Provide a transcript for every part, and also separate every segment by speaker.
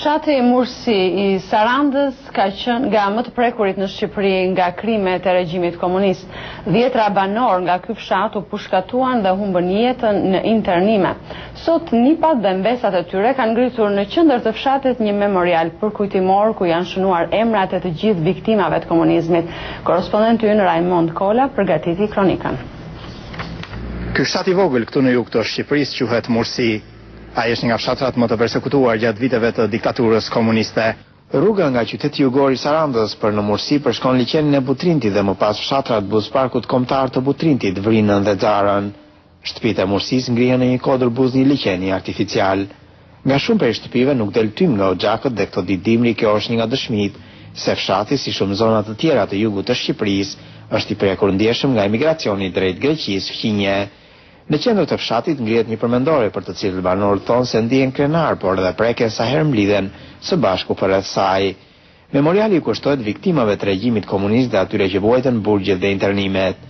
Speaker 1: Fshati Mursi i Sarandës ka qenë nga më të prekurit në Shqipëri nga krimet e regjimit komunist. 10 banor nga ky fshat u pushkatuan dhe humbën jetën në internime. Sot nipat dhe mbesat e tyre kanë ngritur në qendër të fshatit një memorial përkujtimor ku janë shënuar emrat e të gjithë viktimave të komunizmit. Korrespondenti ynë Raimond Kola përgatiti kronikën.
Speaker 2: Ky fshat i vogël këtu në jug të Shqipërisë quhet Mursi. Ai është nga fshatrat më të përsekutuar gjatë viteve të diktaturës komuniste. Rruga nga qyteti jugor i Sarandës për në Mursi përshkon liçenin e Butrintit dhe më pas fshatrat buzparkut kombëtar të Butrintit, Vrinën dhe Xarën. Shtëpitë e Mursis ngrihen në një kodër buz një liçeni artificial. Nga shumë prej shtëpive nuk del tym nga oxhakët dhe këto ditë dimri kjo është një nga dëshmitë se fshati, si shumë zona të tjera të jugut të Shqipërisë, është i prekur ndjeshëm nga emigracioni drejt Greqisë fqinje. Në qendër të fshatit ngrihet një përmendore për të cilët banorët thonë se ndihen krenar, por edhe preken sa herë mblidhen së bashku përreth saj. Memoriali kushtohet viktimave të regjimit komunist dhe atyre që vuajtën burgjet dhe internimet.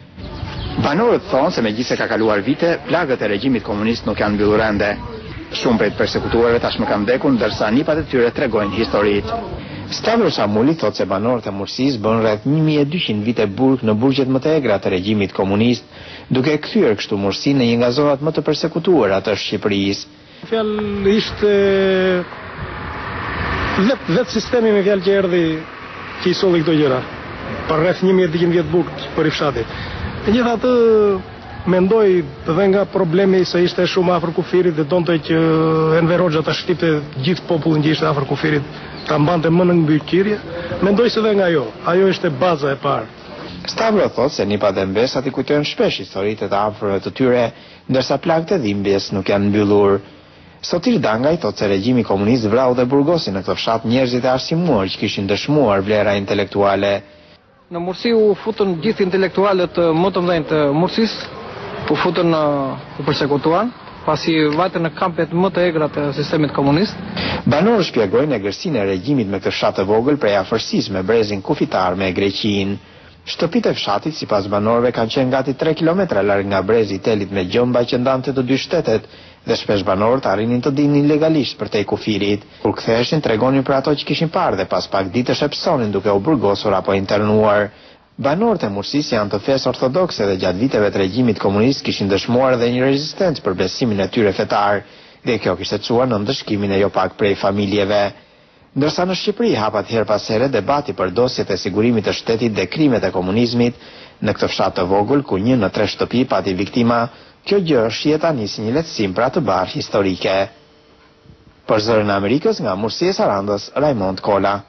Speaker 2: Banorët thonë se megjithëse ka kaluar vite, plagët e regjimit komunist nuk janë mbyllur ende. Shumë prej të përsekutuarve tashmë kanë vdekur, ndërsa nipat e tyre tregojnë historitë. Stavros Amuli thot se banorët e Mursis bën rreth 1200 vite burg në burgjet më të egra të regjimit komunist, duke kthyer kështu Mursin në një nga zonat më të përsekutuara të Shqipërisë.
Speaker 3: Fjalë ishte vetë sistemi me fjalë që erdhi që i solli këto gjëra. Për rreth 1200 vjet burg për i fshatit. Megjithatë mendoj dhe nga problemi se ishte shumë afër kufirit dhe donte që Enver Hoxha ta shtypte gjithë popullin që ishte afër kufirit ta mbante më në mbyqyrje, mendoj se dhe nga ajo ishte baza e parë.
Speaker 2: Stavro thot se nipat dhe mbesat i kujtojnë shpesh historitë të afërve të tyre, ndërsa plagët e dhimbjes nuk janë mbyllur. Sotir Dangaj thot se regjimi komunist vrau dhe burgosi në këtë fshat njerëzit e arsimuar që kishin dëshmuar vlera intelektuale.
Speaker 4: Në Mursi u futën gjithë intelektualët më të mëdhenj të Mursisë, u futën u përsekutuan, pasi vajtën në kampet më të egra të sistemit komunist.
Speaker 2: Banorët shpjegojnë egërsinë e regjimit me këtë fshat të vogël prej afërsisë me brezin kufitar me Greqinë. Shtëpitë e fshatit sipas banorëve kanë qenë gati 3 kilometra larg nga brezi i telit me gjëmba që ndante të dy shtetet dhe shpesh banorët arrinin të dinin legalisht përtej kufirit. Kur ktheheshin tregonin për ato që kishin parë dhe pas pak ditësh e psonin duke u burgosur apo internuar. Banorët e Mursis janë të fesë ortodokse dhe gjatë viteve të regjimit komunist kishin dëshmuar edhe një rezistencë për besimin e tyre fetar, dhe kjo kishte çuar në ndëshkimin e jo pak prej familjeve. Ndërsa në Shqipëri hapat her pas here debati për dosjet e sigurimit të shtetit dhe krimet e komunizmit, në këtë fshat të vogël ku 1 në 3 shtëpi pati viktima, kjo gjë shihet tani si një lehtësim për atë barë historike. Për Zërin e Amerikës nga Mursi e Sarandës, Raimond Kola.